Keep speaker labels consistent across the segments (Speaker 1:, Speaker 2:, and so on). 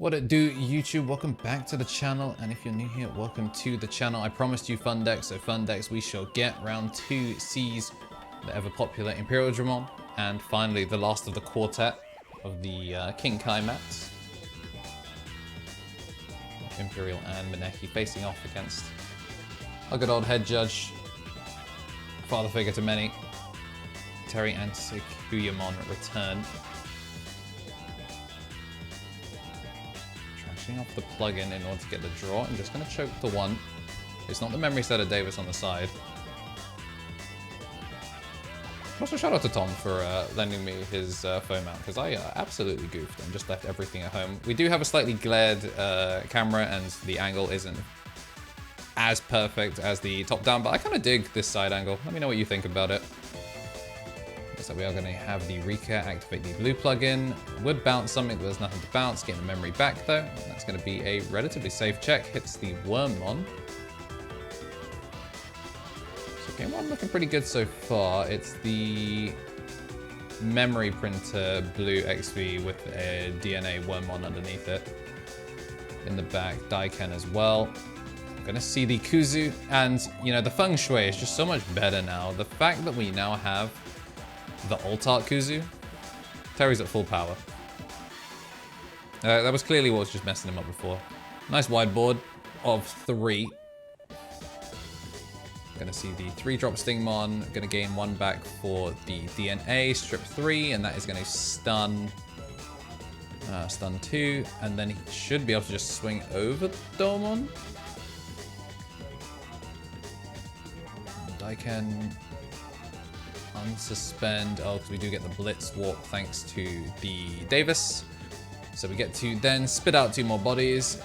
Speaker 1: What it do, YouTube? Welcome back to the channel, and if you're new here, welcome to the channel. I promised you fun decks, so fun decks we shall get. Round 2 sees the ever popular Imperialdramon, and finally the last of the quartet of the King Kai mats. Imperial and Maneki facing off against a good old head judge, father figure to many, Terry and Kuzuhamon return. Off the plugin in order to get the draw. I'm just going to choke the one. It's not the memory set of Davis on the side. Also, shout out to Tom for lending me his foam mount, because I absolutely goofed and just left everything at home. We do have a slightly glared camera, and the angle isn't as perfect as the top down, but I kind of dig this side angle. Let me know what you think about it. So we are going to have the Rika activate the blue plugin. Would bounce something, but there's nothing to bounce. Getting the memory back though. That's going to be a relatively safe check. Hits the Veemon. So game one looking pretty good so far. It's the memory printer blue XV with a DNA Veemon underneath it. In the back, Daiken as well. I'm going to see the Kuzu, and you know, the feng shui is just so much better now. The fact that we now have the alt-art Kuzu. Terry's at full power. That was clearly what was just messing him up before. Nice wide board of 3. Gonna see the 3-drop Stingmon. Gonna gain 1 back for the DNA, strip 3, and that is gonna stun 2, and then he should be able to just swing over the Domon. Daiken unsuspend. Oh, because we do get the Blitz Warp thanks to the Davis. So we get to then spit out 2 more bodies.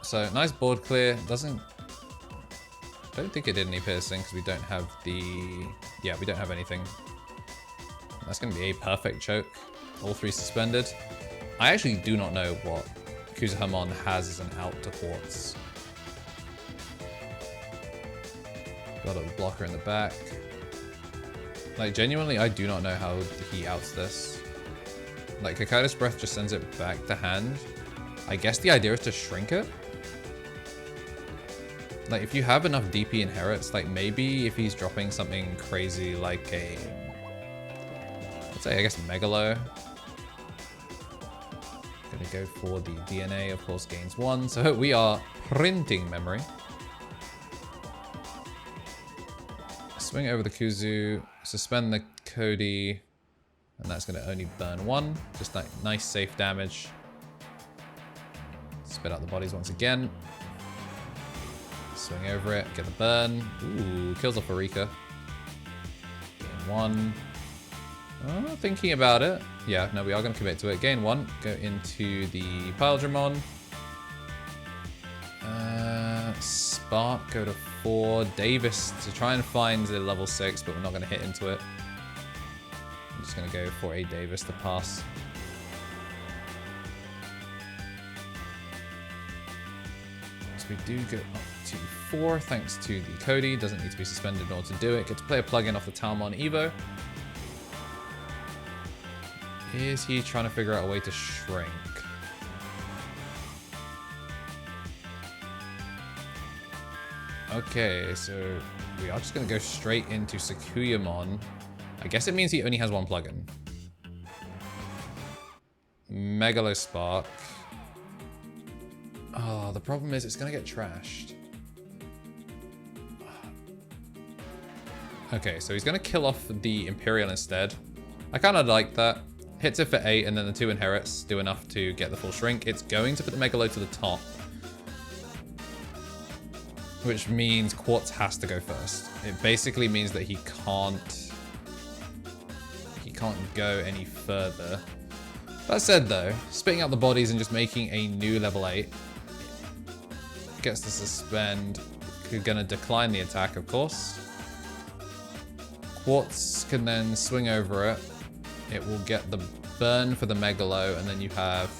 Speaker 1: So nice board clear. Don't think it did any piercing because we don't have the... Yeah, we don't have anything. That's going to be a perfect choke. All 3 suspended. I actually do not know what Kuzuhamon has as an out to Quartz. Got a blocker in the back. Like, genuinely, I do not know how he outs this. Like, Kakaida's Breath just sends it back to hand. I guess the idea is to shrink it. Like, if you have enough DP inherits, like, maybe if he's dropping something crazy like a... let's say, I guess, Megalo. Gonna go for the DNA, of course, gains 1. So we are printing memory. Swing over the Kuzu, suspend the Cody, and that's going to only burn 1. Just like nice safe damage. Spit out the bodies once again. Swing over it, get the burn. Ooh, kills off Rika. Gain 1. Oh, thinking about it. Yeah, no, we are going to commit to it. Gain 1, go into the Imperialdramon. Spark, go to 4. Davis to try and find the level 6, but we're not going to hit into it. I'm just going to go for a Davis to pass. So we do go up to 4 thanks to the Cody. Doesn't need to be suspended in order to do it. Get to play a plugin off the Talmon Evo. Is he trying to figure out a way to shrink? Okay, so we are just going to go straight into Kuzuhamon. I guess it means he only has 1 plugin. Megalo Spark. Oh, the problem is it's going to get trashed. Okay, so he's going to kill off the Imperial instead. I kind of like that. Hits it for 8, and then the 2 inherits do enough to get the full shrink. It's going to put the Megalo to the top, which means Quartz has to go first. It basically means that he can't go any further. That said though, spitting out the bodies and just making a new level 8 gets to suspend. We're gonna decline the attack, of course. Quartz can then swing over it. It will get the burn for the Megalo, and then you have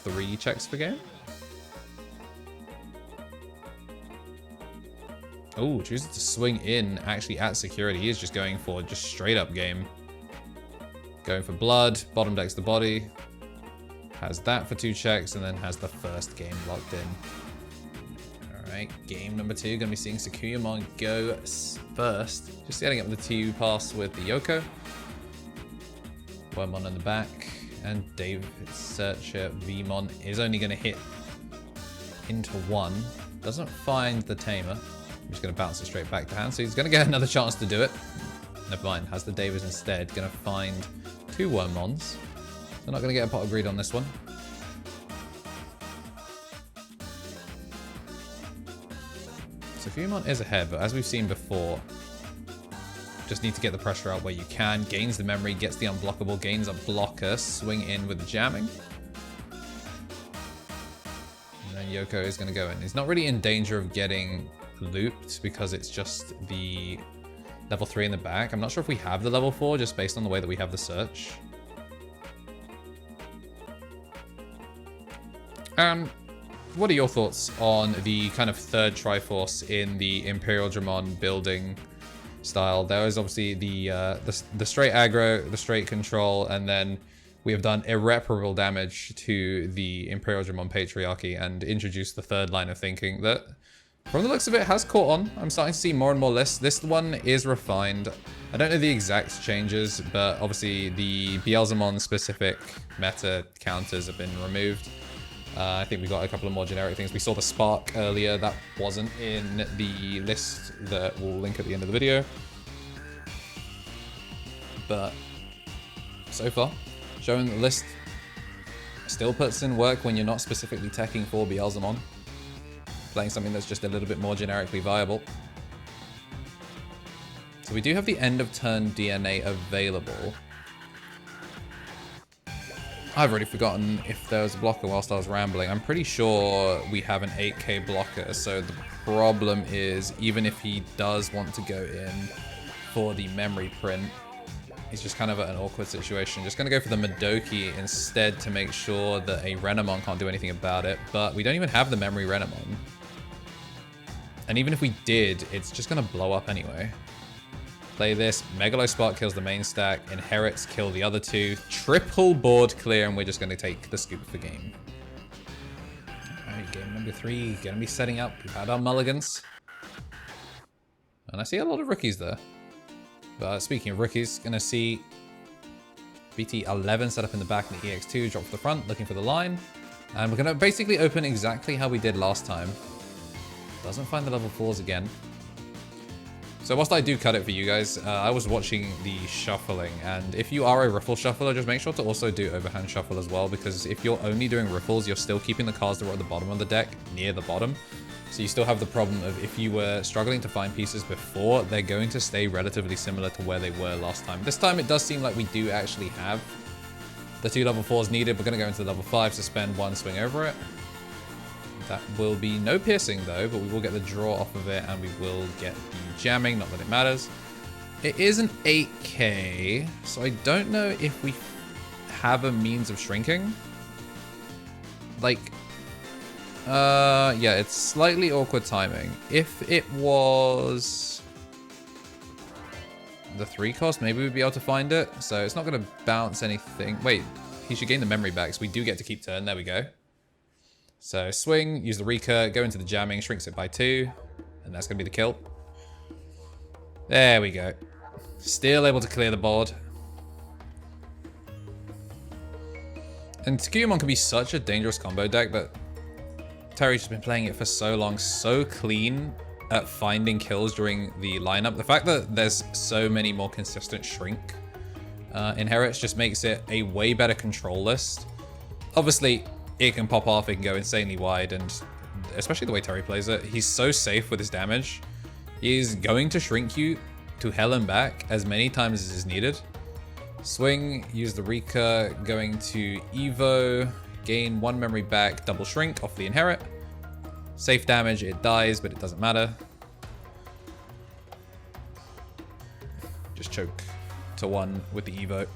Speaker 1: 3 checks per game. Oh, chooses to swing in actually at security. He is just going for just straight up game. Going for blood. Bottom decks the body. Has that for 2 checks, and then has the first game locked in. Alright, game number 2. Gonna be seeing Kuzuhamon go first. Just setting up the 2 pass with the Yoko. Wormmon in the back. And David Searcher Veemon is only gonna hit into 1. Doesn't find the Tamer. I'm just gonna bounce it straight back to hand. So he's gonna get another chance to do it. Never mind, has the Davis instead. Gonna find 2 Wormmons. They're not going to get a pot of greed on this one. So Veemon is ahead, but as we've seen before, just need to get the pressure out where you can. Gains the memory, gets the unblockable, gains a blocker, swing in with the jamming. And then Yoko is going to go in. He's not really in danger of getting looped because it's just the level 3 in the back. I'm not sure if we have the level 4 just based on the way that we have the search. What are your thoughts on the kind of third Triforce in the Imperialdramon building style? There is obviously the straight aggro, the straight control, and then we have done irreparable damage to the Imperialdramon Patriarchy and introduced the third line of thinking that, from the looks of it, has caught on. I'm starting to see more and more lists. This one is refined. I don't know the exact changes, but obviously the Beelzemon specific meta counters have been removed. I think we got a couple of more generic things. We saw the Spark earlier. That wasn't in the list that we'll link at the end of the video. But so far, showing the list still puts in work when you're not specifically teching for Beelzemon. Playing something that's just a little bit more generically viable. So we do have the end of turn DNA available. I've already forgotten if there was a blocker whilst I was rambling. I'm pretty sure we have an 8k blocker, so the problem is, even if he does want to go in for the memory print, he's just kind of at an awkward situation. Just going to go for the Madoki instead to make sure that a Renamon can't do anything about it, but we don't even have the memory Renamon. And even if we did, it's just going to blow up anyway. Play this, Megalo Spark kills the main stack, Inherits kill the other 2, triple board clear, and we're just going to take the scoop for game. Alright, game number 3, going to be setting up. We've had our mulligans. And I see a lot of rookies there. But speaking of rookies, going to see BT11 set up in the back and the EX2 drop to the front, looking for the line. And we're going to basically open exactly how we did last time. Doesn't find the level 4s again. So whilst I do cut it for you guys, I was watching the shuffling, and if you are a riffle shuffler, just make sure to also do overhand shuffle as well, because if you're only doing riffles, you're still keeping the cards that are at the bottom of the deck near the bottom. So you still have the problem of, if you were struggling to find pieces before, they're going to stay relatively similar to where they were last time. This time it does seem like we do actually have the 2 level 4s needed. We're going to go into level 5 to spend 1 swing over it. That will be no piercing though, but we will get the draw off of it, and we will get the jamming, not that it matters. It is an 8k, so I don't know if we have a means of shrinking. Like, yeah, it's slightly awkward timing. If it was the 3 cost, maybe we'd be able to find it. So it's not going to bounce anything. Wait, he should gain the memory back, so we do get to keep turn. There we go. So swing, use the recur, go into the jamming, shrinks it by 2, and that's going to be the kill. There we go. Still able to clear the board. And Kuzuhamon can be such a dangerous combo deck, but Terry's just been playing it for so long, so clean at finding kills during the lineup. The fact that there's so many more consistent shrink inherits just makes it a way better control list. Obviously, it can pop off, it can go insanely wide, and especially the way Terry plays it, he's so safe with his damage. He's going to shrink you to hell and back as many times as is needed. Swing, use the recur, going to Evo, gain 1 memory back, double shrink off the inherit. Safe damage, it dies, but it doesn't matter. Just choke to 1 with the Evo.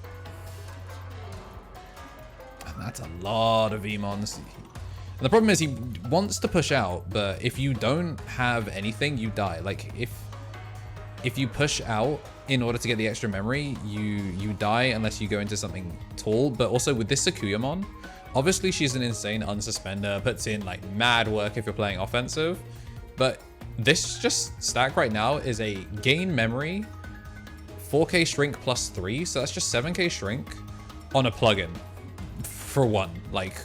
Speaker 1: That's a lot of Veemons. And the problem is he wants to push out, but if you don't have anything, you die. Like, if you push out in order to get the extra memory, you die unless you go into something tall. But also with this Kuzuhamon, Obviously, she's an insane unsuspender, puts in like mad work if you're playing offensive. But this just stack right now is a gain memory, 4k shrink plus 3. So that's just 7k shrink on a plugin for 1. Like,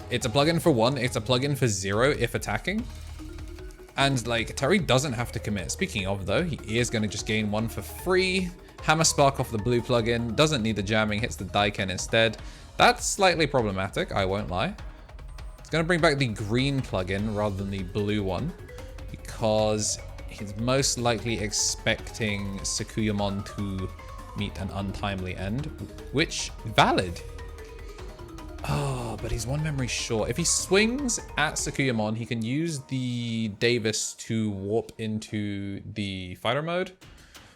Speaker 1: it's a plugin for 1. It's a plugin for 0 if attacking. And like, Terry doesn't have to commit. Speaking of though, he is going to just gain 1 for free. Hammer Spark off the blue plugin. Doesn't need the jamming, hits the Daiken instead. That's slightly problematic, I won't lie. It's going to bring back the green plugin rather than the blue one, because he's most likely expecting Sakuyamon to meet an untimely end, which, valid. Oh, but he's 1 memory short. If he swings at Sakuyamon, he can use the Davis to warp into the fighter mode.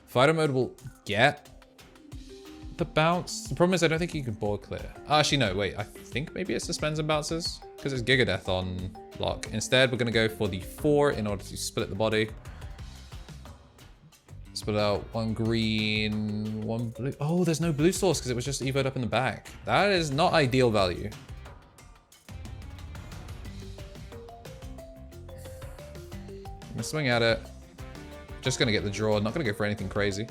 Speaker 1: Fighter mode will get the bounce. The problem is I don't think you can board clear. Actually, no, wait. I think maybe it suspends and bounces because it's Giga Death on lock. Instead, we're going to go for the 4 in order to split the body. Split out 1 green, 1 blue. Oh, there's no blue source because it was just evoed up in the back. That is not ideal value. I'm going to swing at it. Just going to get the draw. Not going to go for anything crazy.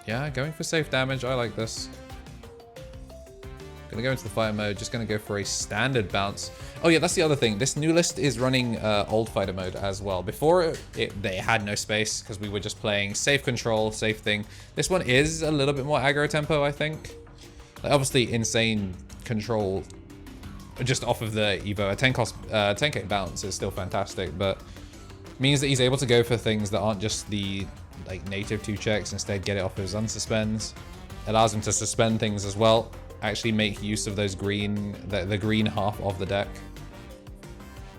Speaker 1: Yeah, going for safe damage. I like this. Gonna go into the fire mode. Just gonna go for a standard bounce. Oh yeah, that's the other thing. This new list is running old fighter mode as well. Before they had no space because we were just playing safe control, safe thing. This one is a little bit more aggro tempo, I think. Like, obviously, insane control just off of the Evo. A 10k bounce is still fantastic, but means that he's able to go for things that aren't just the like native 2 checks, instead get it off his unsuspends. Allows him to suspend things as well, actually make use of those green, the green half of the deck.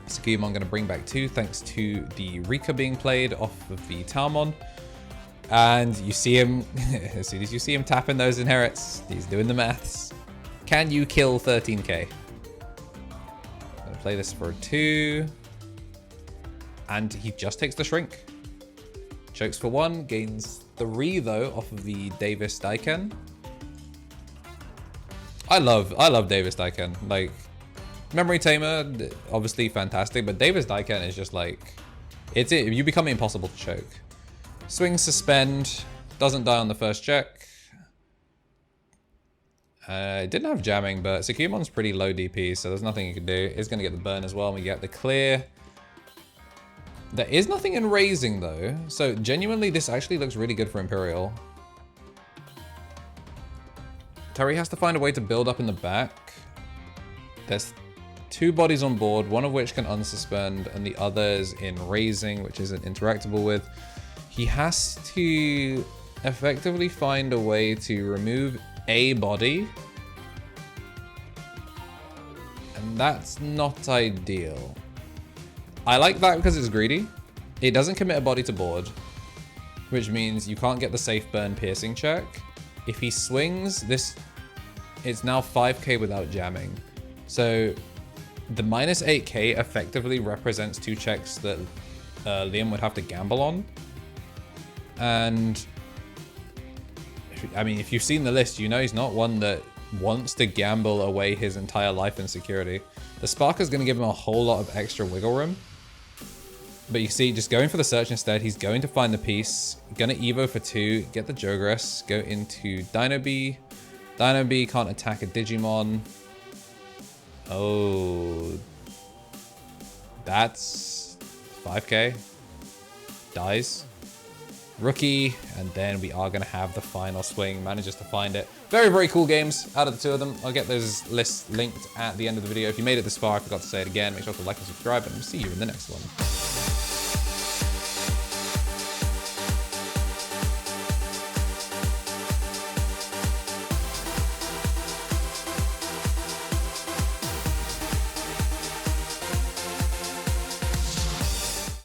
Speaker 1: Sakuyamon going to bring back 2 thanks to the Rika being played off of the Talmon. And you see him, as soon as you see him tapping those inherits, he's doing the maths. Can you kill 13k? Gonna play this for 2. And he just takes the shrink. Chokes for 1, gains 3 though off of the Davis Daiken. I love Davis Daiken. Like, Memory Tamer, obviously fantastic, but Davis Daiken is just like, you become impossible to choke. Swing, suspend, doesn't die on the first check. It didn't have jamming, but Sakuyamon's pretty low DP, so there's nothing you can do. It's going to get the burn as well, and we get the clear. There is nothing in raising though, so genuinely this actually looks really good for Imperial. Terry has to find a way to build up in the back. There's 2 bodies on board, one of which can unsuspend and the other is in raising, which isn't interactable with. He has to effectively find a way to remove a body, and that's not ideal. I like that because it's greedy. It doesn't commit a body to board, which means you can't get the safe burn piercing check. If he swings, it's now 5k without jamming. So the minus 8k effectively represents 2 checks that Liam would have to gamble on. And I mean, if you've seen the list, you know he's not one that wants to gamble away his entire life and security. The Spark is going to give him a whole lot of extra wiggle room. But you see, just going for the search instead, he's going to find the piece, going to Evo for 2, get the Jogress, go into Dino B. Dino B can't attack a Digimon. Oh. That's 5k. Dies. Rookie, and then we are going to have the final swing. Manages to find it. Very, very cool games out of the 2 of them. I'll get those lists linked at the end of the video. If you made it this far, I forgot to say it again. Make sure to like and subscribe, and we'll see you in the next one.